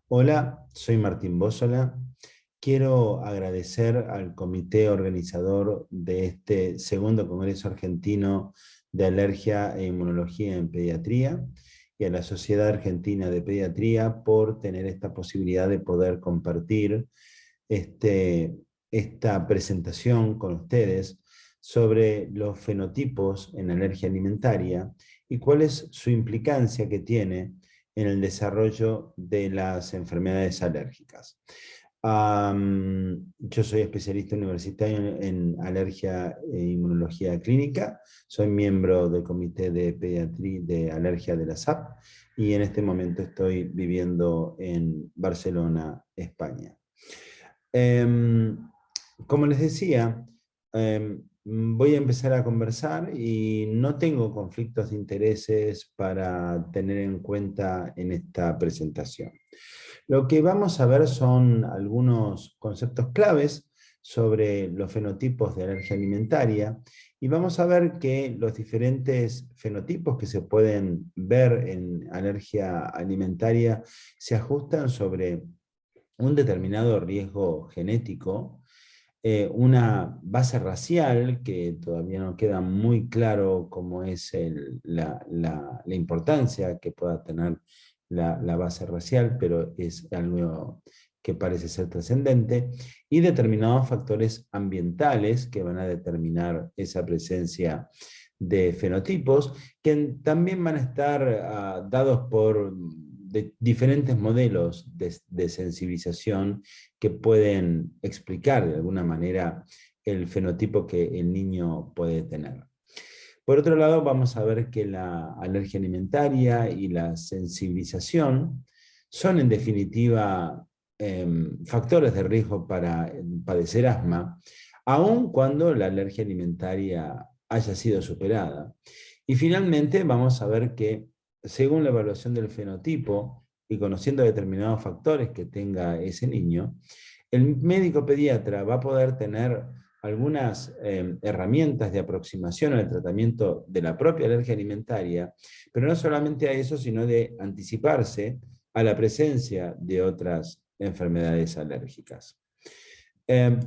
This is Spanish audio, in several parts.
Hola, soy Martín Bósola. Quiero agradecer al comité organizador de este segundo Congreso Argentino de Alergia e Inmunología en Pediatría y a la Sociedad Argentina de Pediatría por tener esta posibilidad de poder compartir este, esta presentación con ustedes sobre los fenotipos en alergia alimentaria y cuál es su implicancia que tiene en el desarrollo de las enfermedades alérgicas. Yo soy especialista universitario en alergia e inmunología clínica, soy miembro del comité de pediatría de alergia de la SAP y en este momento estoy viviendo en Barcelona, España. Em, Como les decía, voy a empezar a conversar y no tengo conflictos de intereses para tener en cuenta en esta presentación. Lo que vamos a ver son algunos conceptos claves sobre los fenotipos de alergia alimentaria y vamos a ver que los diferentes fenotipos que se pueden ver en alergia alimentaria se ajustan sobre un determinado riesgo genético, una base racial, que todavía no queda muy claro cómo es la importancia que pueda tener la base racial, pero es algo que parece ser trascendente, y determinados factores ambientales que van a determinar esa presencia de fenotipos, que también van a estar dados por diferentes modelos de sensibilización que pueden explicar de alguna manera el fenotipo que el niño puede tener. Por otro lado, vamos a ver que la alergia alimentaria y la sensibilización son en definitiva factores de riesgo para padecer asma, aun cuando la alergia alimentaria haya sido superada. Y finalmente vamos a ver que según la evaluación del fenotipo y conociendo determinados factores que tenga ese niño, el médico pediatra va a poder tener algunas herramientas de aproximación al tratamiento de la propia alergia alimentaria, pero no solamente a eso, sino de anticiparse a la presencia de otras enfermedades alérgicas.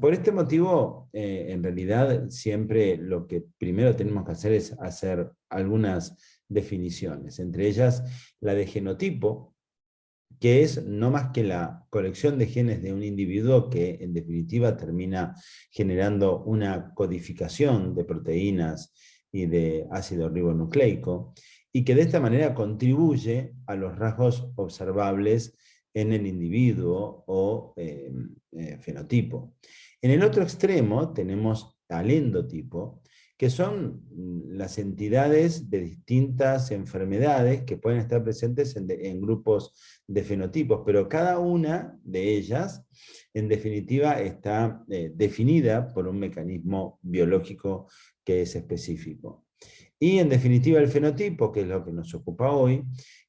Por este motivo, en realidad, siempre lo que primero tenemos que hacer es hacer algunas definiciones, entre ellas la de genotipo, que es no más que la colección de genes de un individuo que en definitiva termina generando una codificación de proteínas y de ácido ribonucleico, y que de esta manera contribuye a los rasgos observables en el individuo o fenotipo. En el otro extremo tenemos al endotipo, que son las entidades de distintas enfermedades que pueden estar presentes en grupos de fenotipos, pero cada una de ellas, en definitiva, está definida por un mecanismo biológico que es específico. Y en definitiva el fenotipo, que es lo que nos ocupa hoy,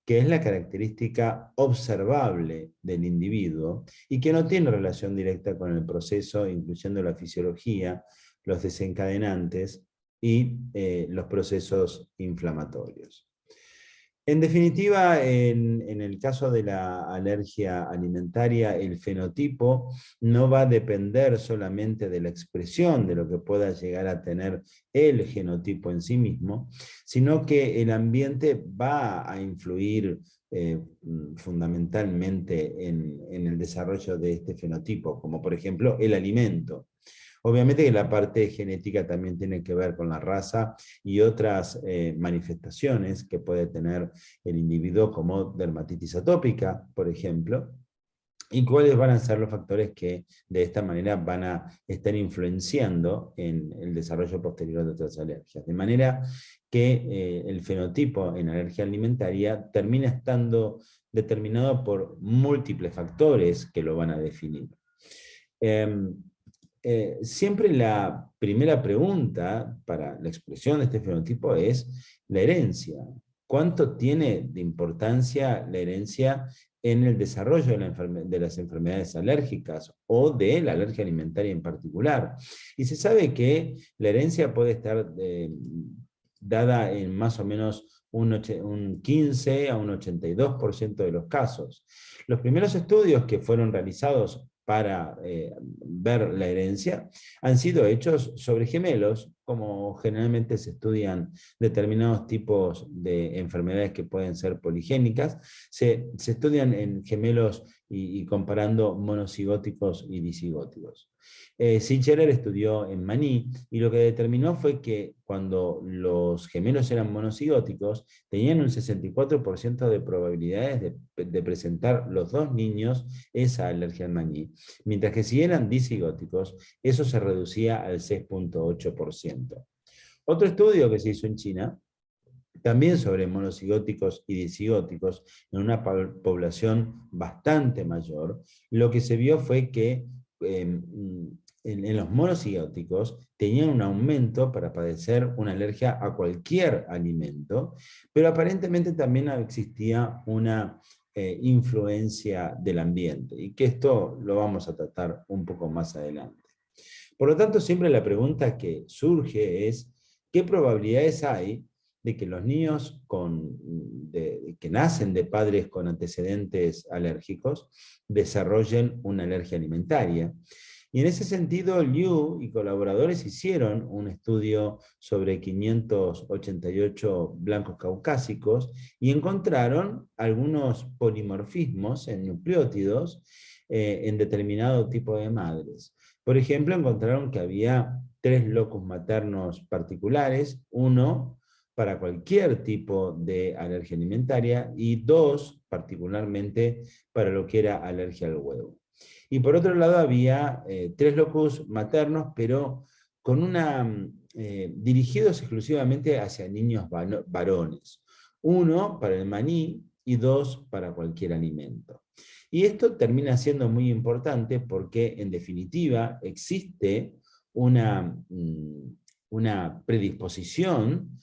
que es la característica observable del individuo y que no tiene relación directa con el proceso, incluyendo la fisiología, los desencadenantes y los procesos inflamatorios. En definitiva, en el caso de la alergia alimentaria, el fenotipo no va a depender solamente de la expresión de lo que pueda llegar a tener el genotipo en sí mismo, sino que el ambiente va a influir fundamentalmente en el desarrollo de este fenotipo, como por ejemplo el alimento. Obviamente que la parte genética también tiene que ver con la raza y otras manifestaciones que puede tener el individuo, como dermatitis atópica, por ejemplo, y cuáles van a ser los factores que de esta manera van a estar influenciando en el desarrollo posterior de otras alergias. De manera que el fenotipo en alergia alimentaria termina estando determinado por múltiples factores que lo van a definir. Siempre la primera pregunta para la expresión de este fenotipo es la herencia. ¿Cuánto tiene de importancia la herencia en el desarrollo de las enfermedades alérgicas o de la alergia alimentaria en particular? Y se sabe que la herencia puede estar dada en más o menos un 15 a un 82% de los casos. Los primeros estudios que fueron realizados para ver la herencia han sido hechos sobre gemelos, como generalmente se estudian determinados tipos de enfermedades que pueden ser poligénicas, se estudian en gemelos y comparando monocigóticos y disigóticos. Sicherer estudió en maní y lo que determinó fue que cuando los gemelos eran monocigóticos tenían un 64% de probabilidades de presentar los dos niños esa alergia al maní, mientras que si eran disigóticos eso se reducía al 6,8%. Otro estudio que se hizo en China, también sobre monocigóticos y disigóticos, en una población bastante mayor, lo que se vio fue que en los monocigóticos tenían un aumento para padecer una alergia a cualquier alimento, pero aparentemente también existía una influencia del ambiente, y que esto lo vamos a tratar un poco más adelante. Por lo tanto, siempre la pregunta que surge es, ¿qué probabilidades hay de que los niños que nacen de padres con antecedentes alérgicos desarrollen una alergia alimentaria? Y en ese sentido, Liu y colaboradores hicieron un estudio sobre 588 blancos caucásicos y encontraron algunos polimorfismos en nucleótidos en determinado tipo de madres. Por ejemplo, encontraron que había 3 locus maternos particulares, uno para cualquier tipo de alergia alimentaria y 2 particularmente para lo que era alergia al huevo. Y por otro lado había 3 locus maternos, pero con dirigidos exclusivamente hacia niños varones. Uno para el maní y 2 para cualquier alimento. Y esto termina siendo muy importante porque, en definitiva, existe una predisposición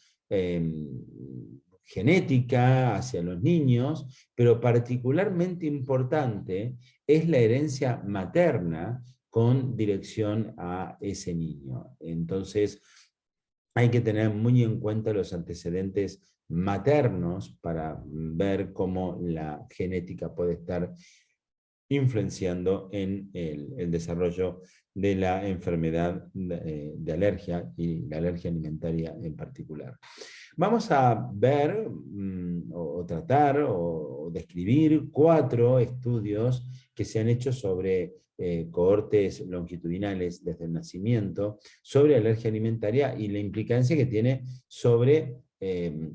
genética hacia los niños, pero particularmente importante es la herencia materna con dirección a ese niño. Entonces, hay que tener muy en cuenta los antecedentes maternos para ver cómo la genética puede estar influenciando en el desarrollo de la enfermedad de alergia y la alergia alimentaria en particular. Vamos a ver o tratar o describir 4 estudios que se han hecho sobre cohortes longitudinales desde el nacimiento, sobre alergia alimentaria y la implicancia que tiene sobre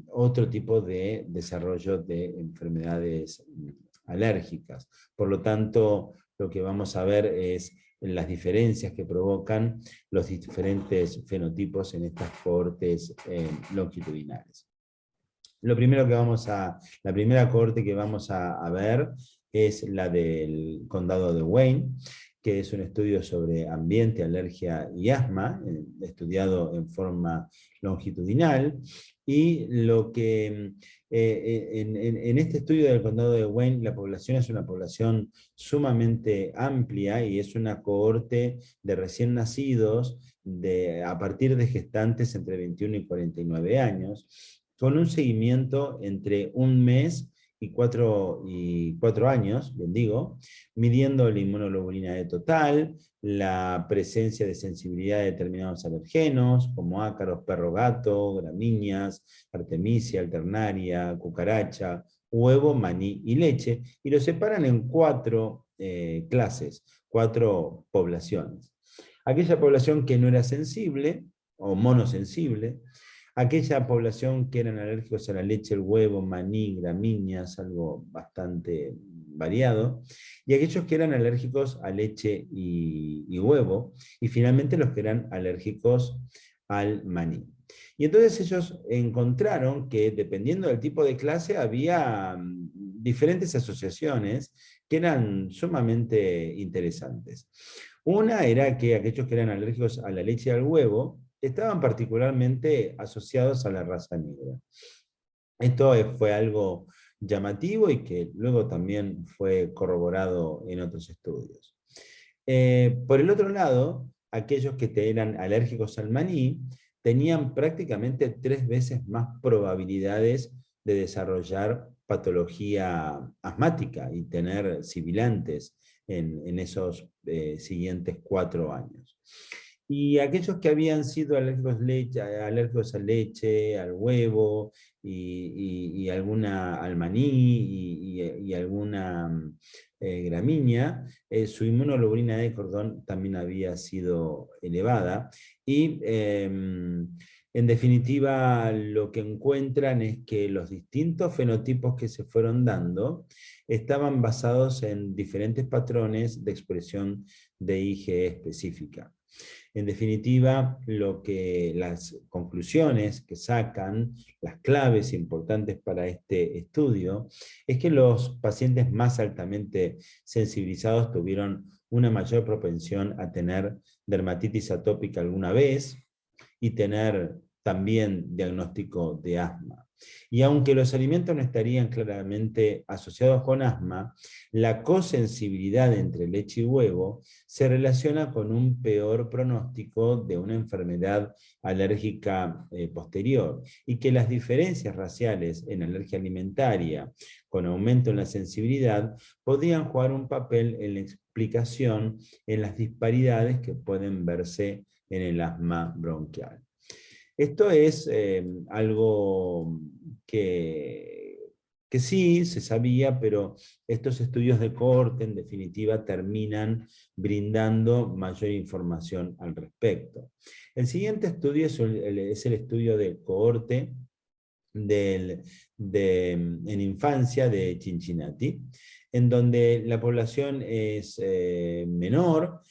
otro tipo de desarrollo de enfermedades alérgicas. Por lo tanto, lo que vamos a ver es las diferencias que provocan los diferentes fenotipos en estas cohortes longitudinales. La primera cohorte que vamos a ver es la del condado de Wayne, que es un estudio sobre ambiente, alergia y asma, estudiado en forma longitudinal, y lo que en este estudio del condado de Wayne, la población es una población sumamente amplia y es una cohorte de recién nacidos a partir de gestantes entre 21 y 49 años, con un seguimiento entre 1 mes y 4 años, bien digo, midiendo la inmunoglobulina E total, la presencia de sensibilidad de determinados alergenos, como ácaros, perro gato, gramíneas, artemisia, alternaria, cucaracha, huevo, maní y leche, y lo separan en 4 clases, 4 poblaciones. Aquella población que no era sensible, o monosensible, aquella población que eran alérgicos a la leche, el huevo, maní, gramíneas, algo bastante variado, y aquellos que eran alérgicos a leche y huevo, y finalmente los que eran alérgicos al maní. Y entonces ellos encontraron que, dependiendo del tipo de clase, había diferentes asociaciones que eran sumamente interesantes. Una era que aquellos que eran alérgicos a la leche y al huevo estaban particularmente asociados a la raza negra. Esto fue algo llamativo y que luego también fue corroborado en otros estudios. Por el otro lado, aquellos que eran alérgicos al maní tenían prácticamente 3 veces más probabilidades de desarrollar patología asmática y tener sibilantes en esos siguientes 4 años. Y aquellos que habían sido alérgicos a leche, al huevo y alguna al maní y alguna gramínea, su inmunoglobulina de cordón también había sido elevada. Y en definitiva, lo que encuentran es que los distintos fenotipos que se fueron dando estaban basados en diferentes patrones de expresión de IgE específica. En definitiva, las conclusiones que sacan, las claves importantes para este estudio, es que los pacientes más altamente sensibilizados tuvieron una mayor propensión a tener dermatitis atópica alguna vez y tener también diagnóstico de asma. Y aunque los alimentos no estarían claramente asociados con asma, la cosensibilidad entre leche y huevo se relaciona con un peor pronóstico de una enfermedad alérgica posterior, y que las diferencias raciales en alergia alimentaria con aumento en la sensibilidad podrían jugar un papel en la explicación en las disparidades que pueden verse en el asma bronquial. Esto es algo que sí se sabía, pero estos estudios de cohorte en definitiva terminan brindando mayor información al respecto. El siguiente estudio es el estudio de cohorte en infancia de Cincinnati, en donde la población es menor,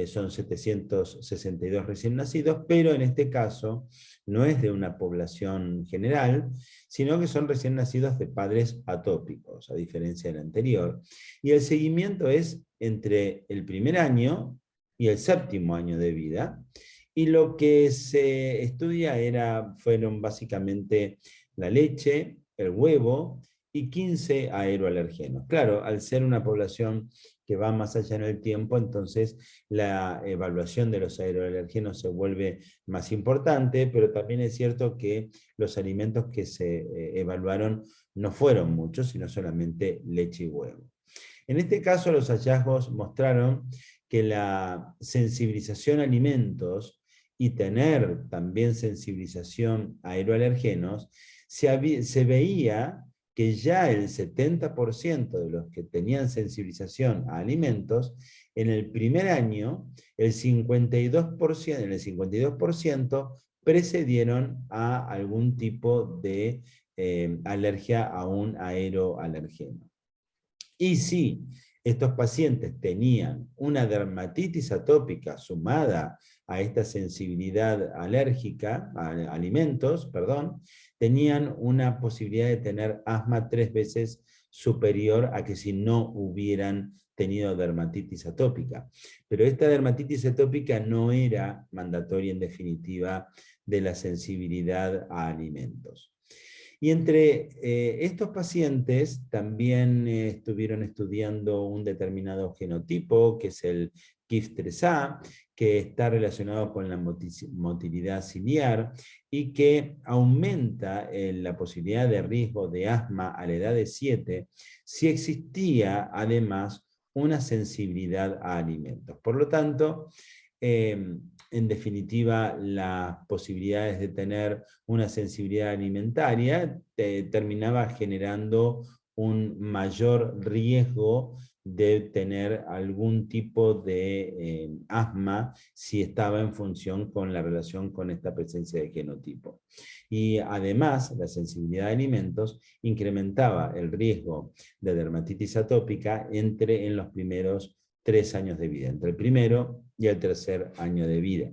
son 762 recién nacidos, pero en este caso no es de una población general, sino que son recién nacidos de padres atópicos, a diferencia del anterior. Y el seguimiento es entre el primer año y el 7º año de vida, y lo que se estudia fueron básicamente la leche, el huevo y 15 aeroalergenos. Claro, al ser una población que va más allá en el tiempo, entonces la evaluación de los aeroalergenos se vuelve más importante, pero también es cierto que los alimentos que se evaluaron no fueron muchos, sino solamente leche y huevo. En este caso, los hallazgos mostraron que la sensibilización a alimentos y tener también sensibilización a aeroalergenos, se veía que ya el 70% de los que tenían sensibilización a alimentos, en el primer año, en el 52% precedieron a algún tipo de alergia a un aeroalergeno. Y si estos pacientes tenían una dermatitis atópica sumada a esta sensibilidad alérgica a alimentos, tenían una posibilidad de tener asma 3 veces superior a que si no hubieran tenido dermatitis atópica. Pero esta dermatitis atópica no era mandatoria en definitiva de la sensibilidad a alimentos. Y entre estos pacientes también estuvieron estudiando un determinado genotipo, que es el KIF3A, que está relacionado con la motilidad ciliar y que aumenta la posibilidad de riesgo de asma a la edad de 7 si existía además una sensibilidad a alimentos. Por lo tanto, en definitiva, las posibilidades de tener una sensibilidad alimentaria terminaba generando un mayor riesgo de tener algún tipo de asma si estaba en función con la relación con esta presencia de genotipo. Y además, la sensibilidad a alimentos incrementaba el riesgo de dermatitis atópica en los primeros 3 años de vida, entre el primero y el tercer año de vida.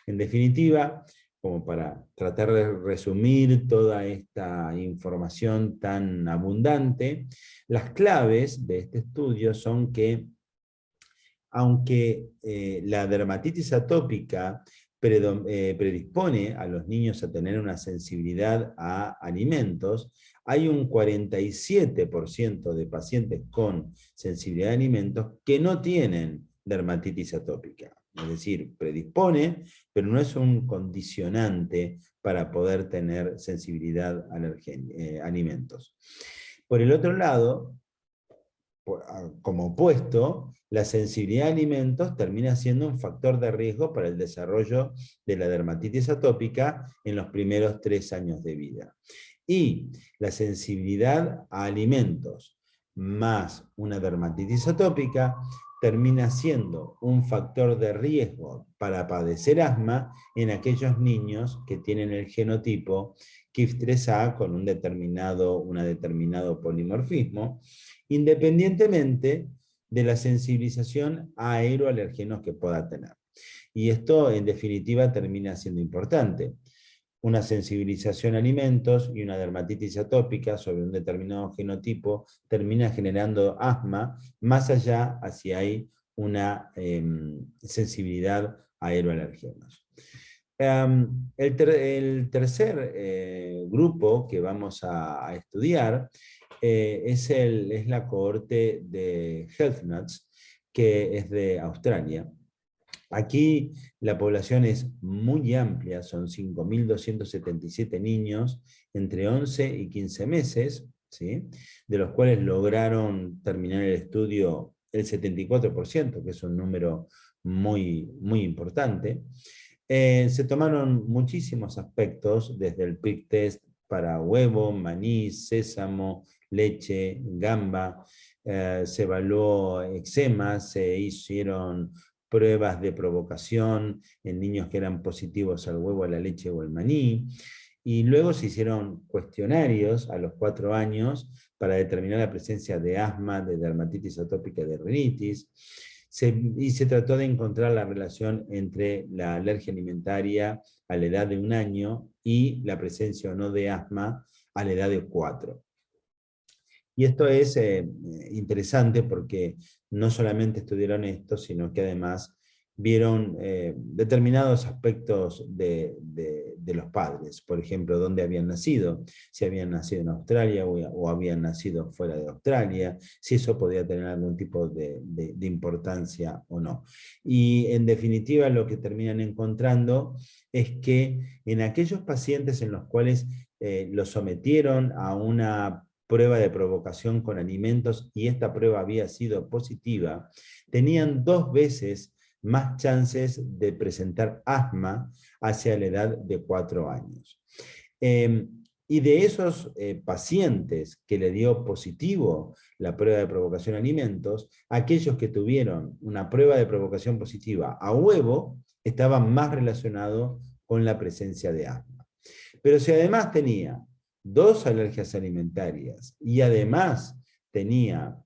En definitiva, como para tratar de resumir toda esta información tan abundante, las claves de este estudio son que, aunque la dermatitis atópica predispone a los niños a tener una sensibilidad a alimentos, hay un 47% de pacientes con sensibilidad a alimentos que no tienen dermatitis atópica. Es decir, predispone, pero no es un condicionante para poder tener sensibilidad a alimentos. Por el otro lado, como opuesto, la sensibilidad a alimentos termina siendo un factor de riesgo para el desarrollo de la dermatitis atópica en los primeros 3 años de vida. Y la sensibilidad a alimentos más una dermatitis atópica termina siendo un factor de riesgo para padecer asma en aquellos niños que tienen el genotipo KIF3A con un determinado polimorfismo, independientemente de la sensibilización a aeroalergenos que pueda tener. Y esto, en definitiva, termina siendo importante. Una sensibilización a alimentos y una dermatitis atópica sobre un determinado genotipo termina generando asma, más allá si hay una sensibilidad a aeroalergenos. El tercer grupo que vamos a estudiar es la cohorte de HealthNuts, que es de Australia. Aquí la población es muy amplia, son 5.277 niños entre 11 y 15 meses, ¿sí? De los cuales lograron terminar el estudio el 74%, que es un número muy, muy importante. Se tomaron muchísimos aspectos, desde el prick test para huevo, maní, sésamo, leche, gamba, se evaluó eczema, se hicieron pruebas de provocación en niños que eran positivos al huevo, a la leche o al maní, y luego se hicieron cuestionarios a los 4 años para determinar la presencia de asma, de dermatitis atópica y de rinitis, y se trató de encontrar la relación entre la alergia alimentaria a la edad de 1 año y la presencia o no de asma a la edad de 4. Y esto es interesante porque no solamente estudiaron esto, sino que además vieron determinados aspectos de los padres. Por ejemplo, dónde habían nacido, si habían nacido en Australia o habían nacido fuera de Australia, si eso podía tener algún tipo de importancia o no. Y en definitiva lo que terminan encontrando es que en aquellos pacientes en los cuales los sometieron a una prueba de provocación con alimentos y esta prueba había sido positiva, tenían 2 veces más chances de presentar asma hacia la edad de 4 años. Y de esos pacientes que le dio positivo la prueba de provocación a alimentos, aquellos que tuvieron una prueba de provocación positiva a huevo estaban más relacionados con la presencia de asma. Pero si además tenía 2 alergias alimentarias y además tenía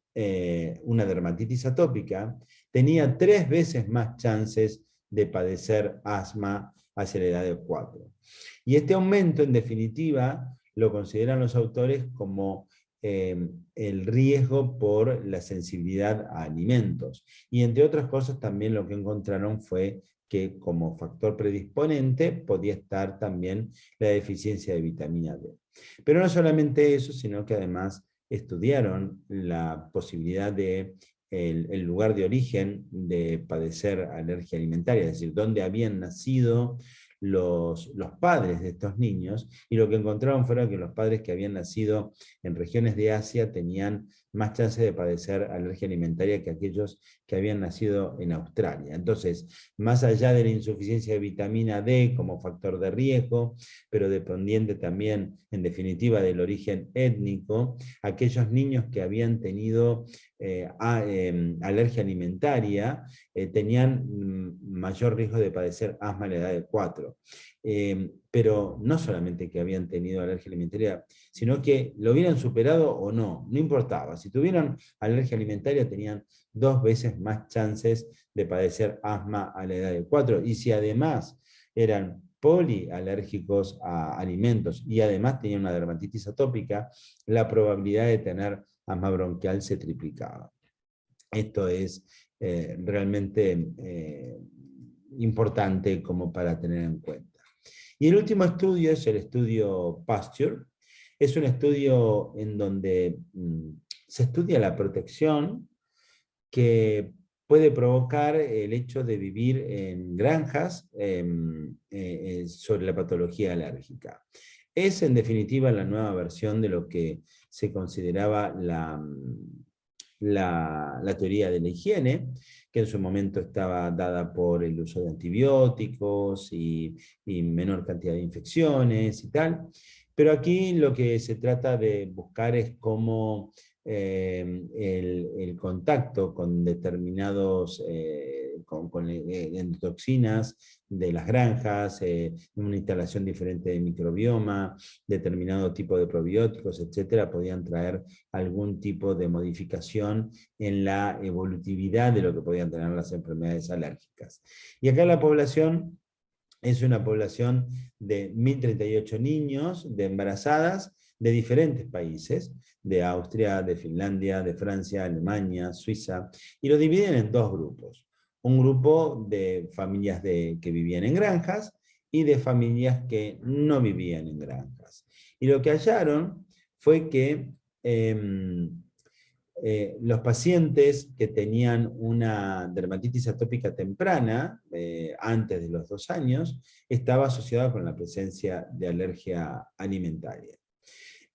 una dermatitis atópica, tenía 3 veces más chances de padecer asma hacia la edad de 4. Y este aumento, en definitiva, lo consideran los autores como el riesgo por la sensibilidad a alimentos. Y entre otras cosas también lo que encontraron fue que como factor predisponente podía estar también la deficiencia de vitamina D. Pero no solamente eso, sino que además estudiaron la posibilidad de el lugar de origen de padecer alergia alimentaria, es decir, dónde habían nacido los padres de estos niños, y lo que encontraron fueron que los padres que habían nacido en regiones de Asia tenían más chances de padecer alergia alimentaria que aquellos que habían nacido en Australia. Entonces, más allá de la insuficiencia de vitamina D como factor de riesgo, pero dependiente también, en definitiva, del origen étnico, aquellos niños que habían tenido alergia alimentaria tenían mayor riesgo de padecer asma a la edad de 4. Pero no solamente que habían tenido alergia alimentaria, sino que lo hubieran superado o no, no importaba. Si tuvieran alergia alimentaria tenían 2 veces más chances de padecer asma a la edad de 4. Y si además eran polialérgicos a alimentos y además tenían una dermatitis atópica, la probabilidad de tener asma bronquial se triplicaba. Esto es realmente importante como para tener en cuenta. Y el último estudio es el estudio Pasteur. Es un estudio en donde se estudia la protección que puede provocar el hecho de vivir en granjas sobre la patología alérgica. Es en definitiva la nueva versión de lo que se consideraba la teoría de la higiene, que en su momento estaba dada por el uso de antibióticos y menor cantidad de infecciones y tal. Pero aquí lo que se trata de buscar es cómo el contacto con determinados con endotoxinas de las granjas, una instalación diferente de microbioma, determinado tipo de probióticos, etcétera, podían traer algún tipo de modificación en la evolutividad de lo que podían tener las enfermedades alérgicas. Y acá la población es una población de 1.038 niños, de embarazadas, de diferentes países, de Austria, de Finlandia, de Francia, Alemania, Suiza, y lo dividen en dos grupos. Un grupo de familias que vivían en granjas y de familias que no vivían en granjas. Y lo que hallaron fue que los pacientes que tenían una dermatitis atópica temprana, antes de los 2 años, estaba asociada con la presencia de alergia alimentaria.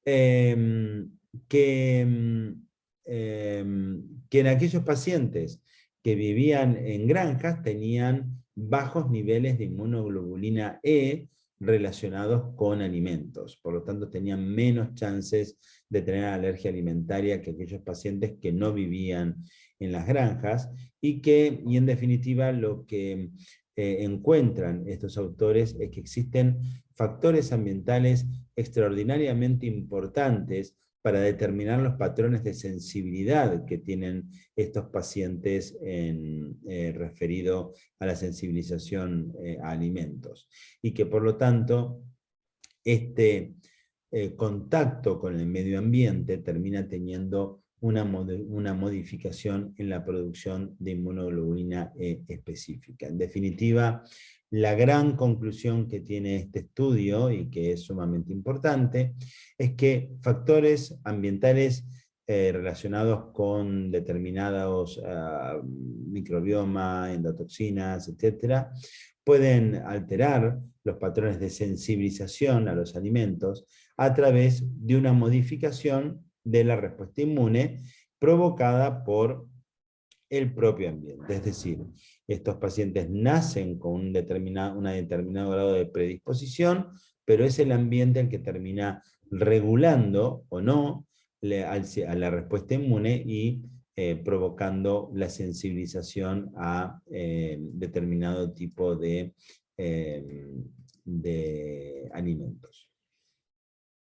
Que en aquellos pacientes que vivían en granjas tenían bajos niveles de inmunoglobulina E relacionados con alimentos, por lo tanto tenían menos chances de tener alergia alimentaria que aquellos pacientes que no vivían en las granjas y en definitiva lo que encuentran estos autores es que existen factores ambientales extraordinariamente importantes para determinar los patrones de sensibilidad que tienen estos pacientes referido a la sensibilización a alimentos. Y que por lo tanto, este contacto con el medio ambiente termina teniendo una modificación en la producción de inmunoglobulina E específica. En definitiva, la gran conclusión que tiene este estudio, y que es sumamente importante, es que factores ambientales relacionados con determinados microbioma, endotoxinas, etcétera, pueden alterar los patrones de sensibilización a los alimentos a través de una modificación de la respuesta inmune provocada por el propio ambiente. Es decir, estos pacientes nacen con un determinado grado de predisposición, pero es el ambiente el que termina regulando o no a la respuesta inmune y provocando la sensibilización a determinado tipo de alimentos.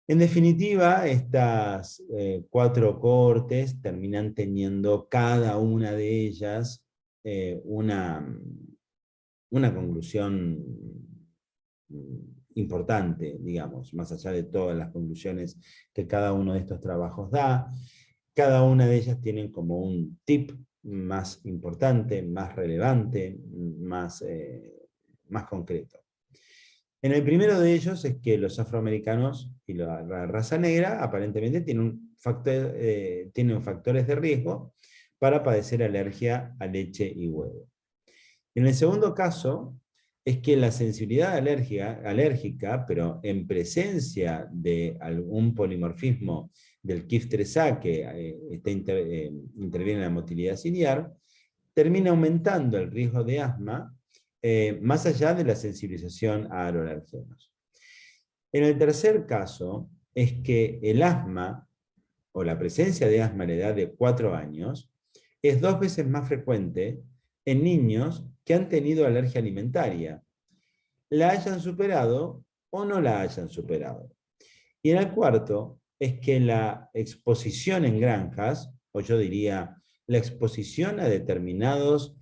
En definitiva, estas 4 cohortes terminan teniendo cada una de ellas una conclusión importante, digamos, más allá de todas las conclusiones que cada uno de estos trabajos da. Cada una de ellas tienen como un tip más importante, más relevante, más concreto. En el primero de ellos es que los afroamericanos y la raza negra aparentemente tienen factores de riesgo para padecer alergia a leche y huevo. En el segundo caso es que la sensibilidad alérgica, pero en presencia de algún polimorfismo del KIF3A que interviene en la motilidad ciliar, termina aumentando el riesgo de asma más allá de la sensibilización a aroalergenos. En el tercer caso es que el asma, o la presencia de asma a la edad de 4 años, es 2 veces más frecuente en niños que han tenido alergia alimentaria, la hayan superado o no la hayan superado. Y en el cuarto es que la exposición en granjas, o yo diría la exposición a determinados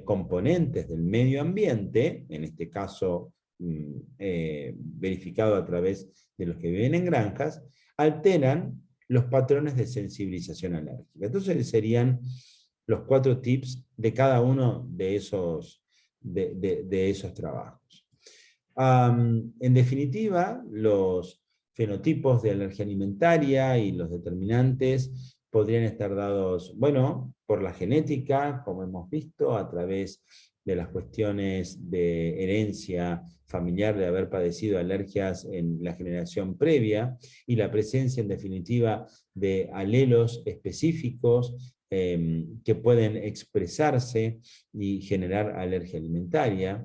componentes del medio ambiente, en este caso verificado a través de los que viven en granjas, alteran los patrones de sensibilización alérgica. Entonces serían los 4 tips de cada uno de esos trabajos. En definitiva, los fenotipos de alergia alimentaria y los determinantes podrían estar dados, bueno, por la genética, como hemos visto, a través de las cuestiones de herencia familiar, de haber padecido alergias en la generación previa, y la presencia, en definitiva, de alelos específicos que pueden expresarse y generar alergia alimentaria.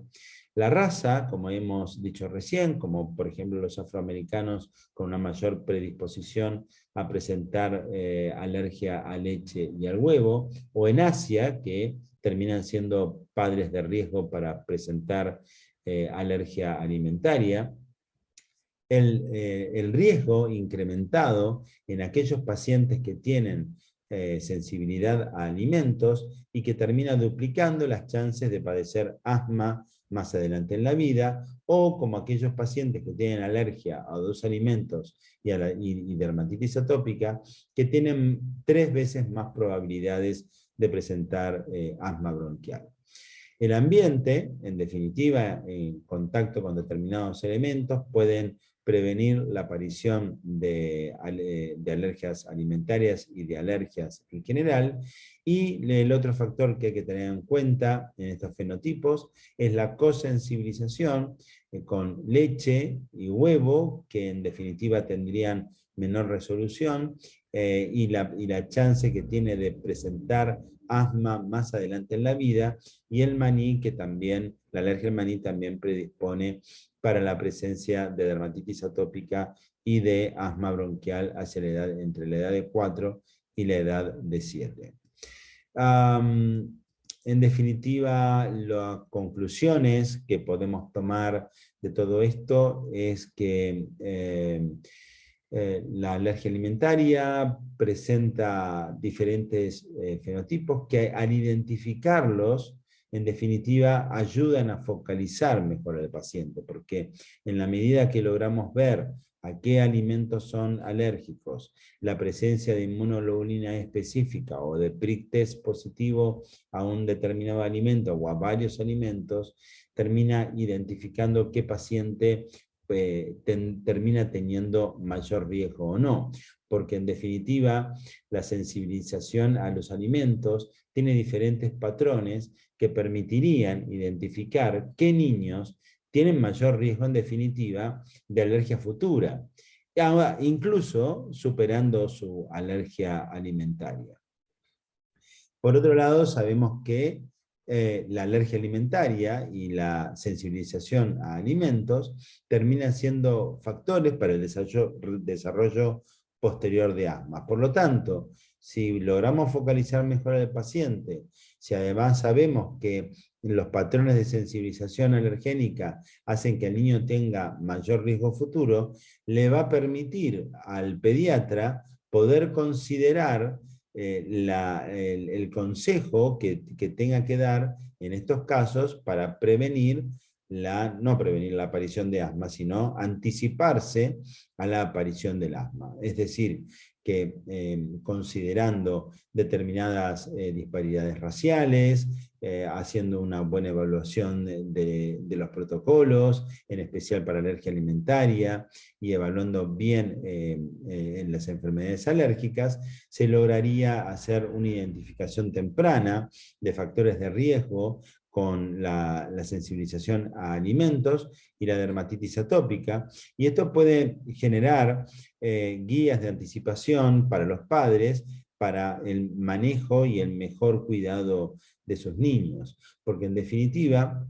La raza, como hemos dicho recién, como por ejemplo los afroamericanos con una mayor predisposición a presentar alergia a leche y al huevo, o en Asia, que terminan siendo padres de riesgo para presentar alergia alimentaria. El riesgo incrementado en aquellos pacientes que tienen sensibilidad a alimentos y que termina duplicando las chances de padecer asma más adelante en la vida, o como aquellos pacientes que tienen alergia a 2 alimentos y dermatitis atópica, que tienen 3 veces más probabilidades de presentar asma bronquial. El ambiente, en definitiva, en contacto con determinados elementos, pueden prevenir la aparición de alergias alimentarias y de alergias en general. Y el otro factor que hay que tener en cuenta en estos fenotipos es la cosensibilización con leche y huevo, que en definitiva tendrían menor resolución, y la chance que tiene de presentar asma más adelante en la vida, y el maní, que también, la alergia al maní también predispone para la presencia de dermatitis atópica y de asma bronquial hacia la edad, entre la edad de 4 y la edad de 7. En definitiva, las conclusiones que podemos tomar de todo esto es que la alergia alimentaria presenta diferentes fenotipos que, al identificarlos, en definitiva ayudan a focalizar mejor al paciente, porque en la medida que logramos ver a qué alimentos son alérgicos, la presencia de inmunoglobulina específica o de prick test positivo a un determinado alimento o a varios alimentos, termina identificando qué paciente termina teniendo mayor riesgo o no, porque en definitiva la sensibilización a los alimentos tiene diferentes patrones que permitirían identificar qué niños tienen mayor riesgo en definitiva de alergia futura, incluso superando su alergia alimentaria. Por otro lado, sabemos que la alergia alimentaria y la sensibilización a alimentos terminan siendo factores para el desarrollo posterior de asma. Por lo tanto, si logramos focalizar mejor al paciente, si además sabemos que los patrones de sensibilización alergénica hacen que el niño tenga mayor riesgo futuro, le va a permitir al pediatra poder considerar el consejo que tenga que dar en estos casos para prevenir no prevenir la aparición de asma, sino anticiparse a la aparición del asma. Es decir, que considerando determinadas disparidades raciales, haciendo una buena evaluación de los protocolos, en especial para alergia alimentaria, y evaluando bien en las enfermedades alérgicas, se lograría hacer una identificación temprana de factores de riesgo con la sensibilización a alimentos y la dermatitis atópica, y esto puede generar guías de anticipación para los padres para el manejo y el mejor cuidado de sus niños, porque en definitiva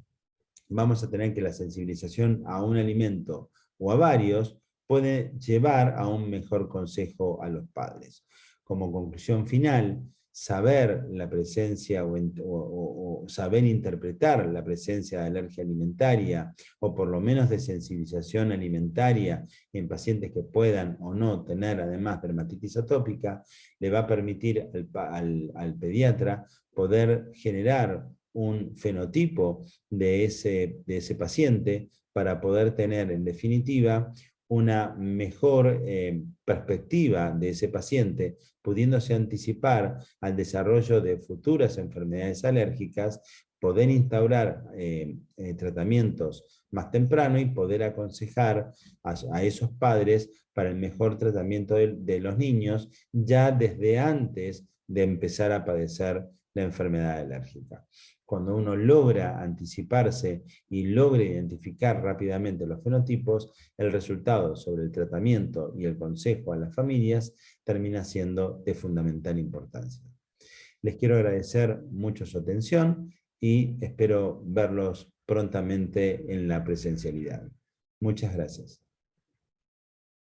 vamos a tener que la sensibilización a un alimento o a varios puede llevar a un mejor consejo a los padres. Como conclusión final, saber la presencia o saber interpretar la presencia de alergia alimentaria, o por lo menos de sensibilización alimentaria en pacientes que puedan o no tener además dermatitis atópica, le va a permitir al pediatra poder generar un fenotipo de ese paciente para poder tener en definitiva una mejor perspectiva de ese paciente, pudiéndose anticipar al desarrollo de futuras enfermedades alérgicas, poder instaurar tratamientos más temprano y poder aconsejar a esos padres para el mejor tratamiento de los niños ya desde antes de empezar a padecer la enfermedad alérgica. Cuando uno logra anticiparse y logra identificar rápidamente los fenotipos, el resultado sobre el tratamiento y el consejo a las familias termina siendo de fundamental importancia. Les quiero agradecer mucho su atención y espero verlos prontamente en la presencialidad. Muchas gracias.